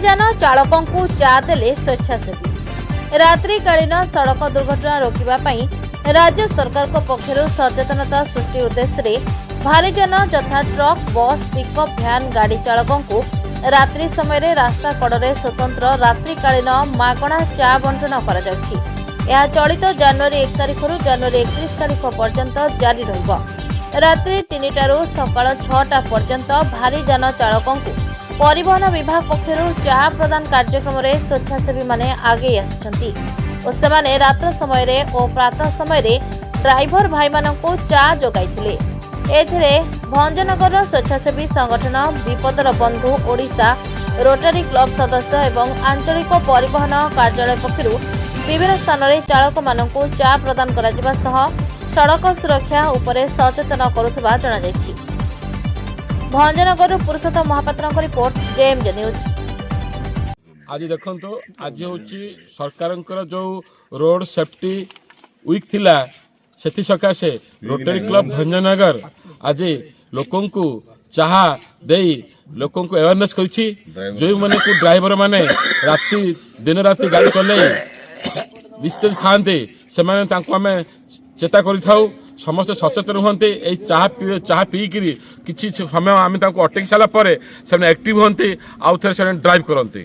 भारीजान चालकों को चा देले स्वेच्छासेवी। रात्रिकालीन सड़क दुर्घटना रोकने राज्य सरकार पक्षर सचेतनता सृष्टि उद्देश्य भारीजान यथा ट्रक बस पिकअप भ्यान गाड़ी चालकों को रात्रि समय रास्ता कड़े स्वतंत्र रात्रिकालीन मागणा चा बंटन कर चलित जनवरी 1 तारिख जनवरी 31 तारिख पर्यंत जारी रहिबो। रात्रि 3टारू सकाळ 6टा पर्यंत भारीजान चालकों को परिवहन विभाग पक्षर चा प्रदान कार्यक्रम में स्वेच्छासेवी माने आगे आसुछंती और सेमाने रात्र समय और प्रातः समय ड्राइवर भाई मानको चा जोगाइथिले। एथिरे भंजनगर स्वेच्छासेवी संगठन विपदर बंधु ओडिशा रोटरी क्लब सदस्य एवं आंचलिक परिवहन कार्यालय पक्षर विभिन्न स्थान में चालक मानको चा प्रदान करा सह सड़क सुरक्षा उपरे सचेतन करुवा जणाଯାଇଛି। भंजनगर पुरुषोत्तम महापात्र रिपोर्ट जेएमजे न्यूज। आज देखो आज हूँ सरकार जो रोड सेफ्टी वीक थिला से सकाशे रोटरी क्लब भंजनगर आज लोकों को चाहा दे लोकों को अवेयरनेस करिछि। जो माने को ड्राइवर माने राति दिन राति गाड़ी चले डिस्टेंस खाते से चेता करिथाउ समस्त सचेतन हुंते चाह पीकरी किसी समय आम अटकी सारा एक्टिव हुंते आउ थे ड्राइव करते।